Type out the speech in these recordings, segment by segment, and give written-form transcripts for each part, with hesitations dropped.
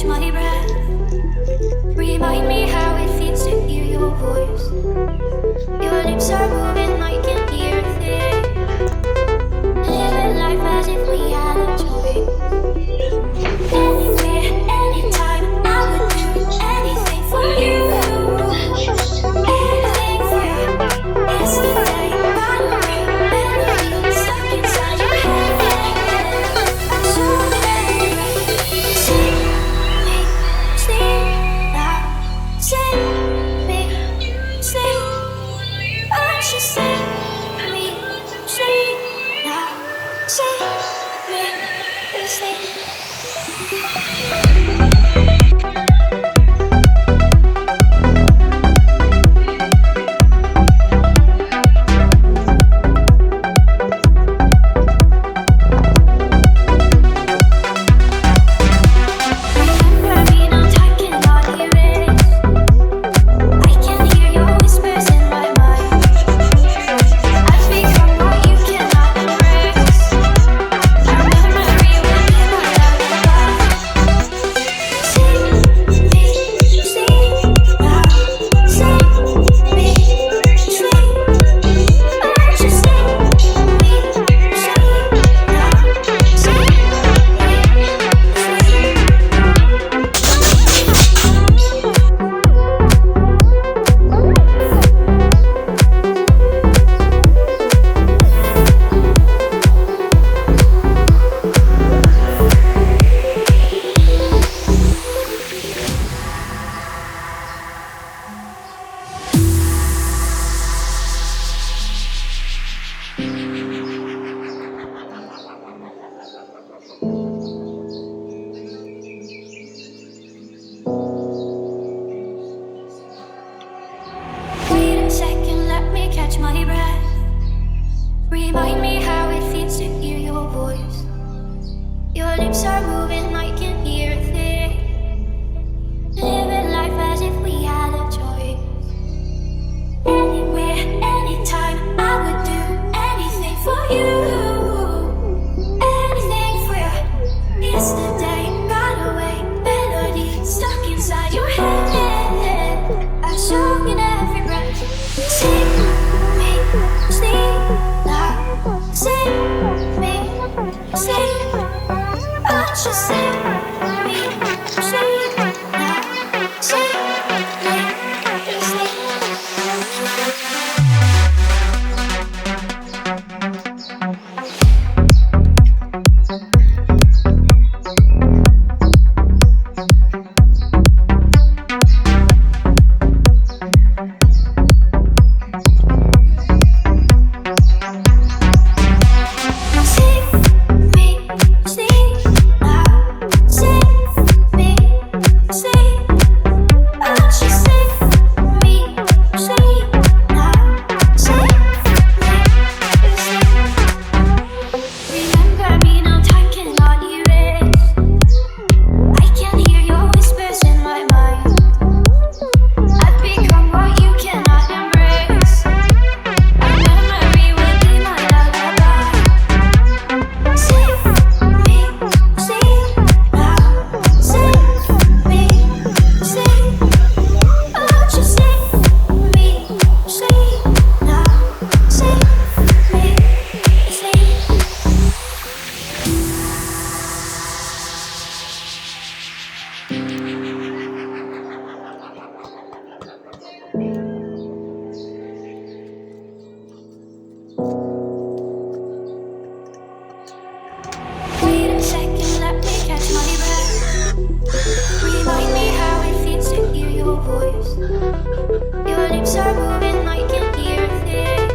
my breath. Remind me how it feels to hear your voice. Your lips are moving, I can hear it. Living life as if we had a choice. Anywhere, anytime, I would do anything for you. Anything for you. Yesterday, got away, melody stuck inside your head. I'm so ready. Sing me, sing now. Sing me, sing. Won't you sing me, sing now. Sing me, sing. My breath. Remind me how it feels to hear your voice. Your lips are moving, I can hear it. Living life as if we had a choice. Anywhere, anytime, I would do anything for you. Anything for you. Yesterday, got away, melody stuck inside your head. I show in every breath. Sing me, sing now. Sing me, sing. Won't you sing me, sing now. Sing me, sing. Your lips are moving, I can hear it.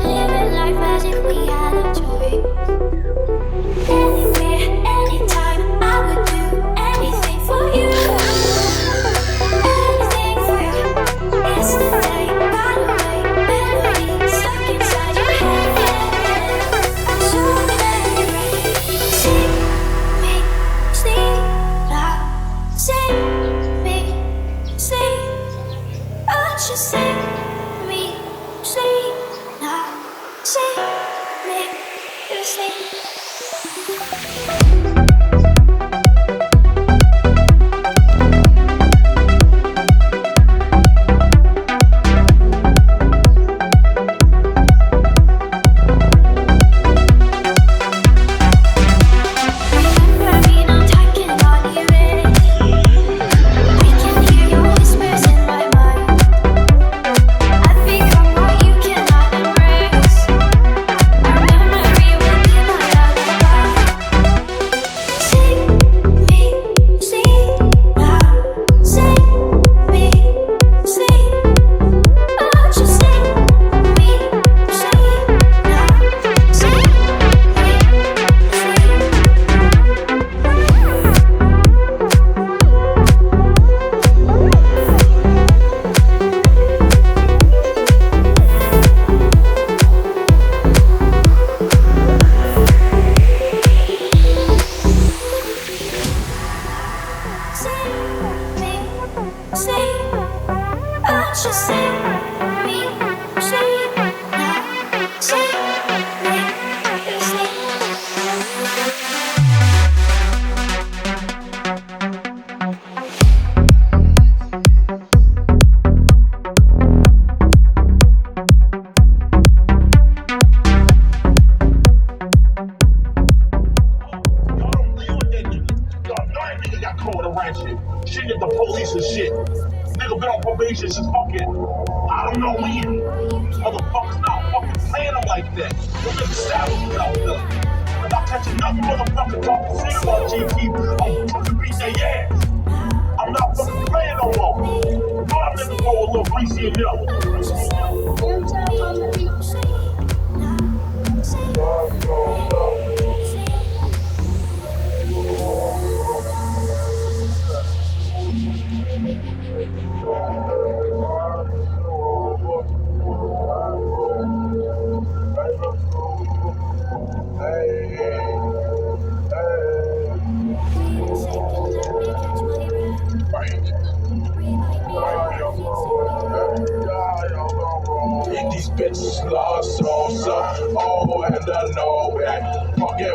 Living life as if we had a choice. Anywhere, anytime, I would do anything for you. Anything for you. Yesterday, got away, melody stuck inside your head. I'm so ready. Sing me, sing now. Sing me, sing. Just motivation. She's fucking, I don't know when. Motherfuckers not fucking playing them like that. Them niggas savage out there. If I catch another motherfucker talking shit about GP, I'm fucking beat their ass. I'm not fucking playing no more. My niggas go a little greasy and these bitches lost so, oh, and I know that. Fucking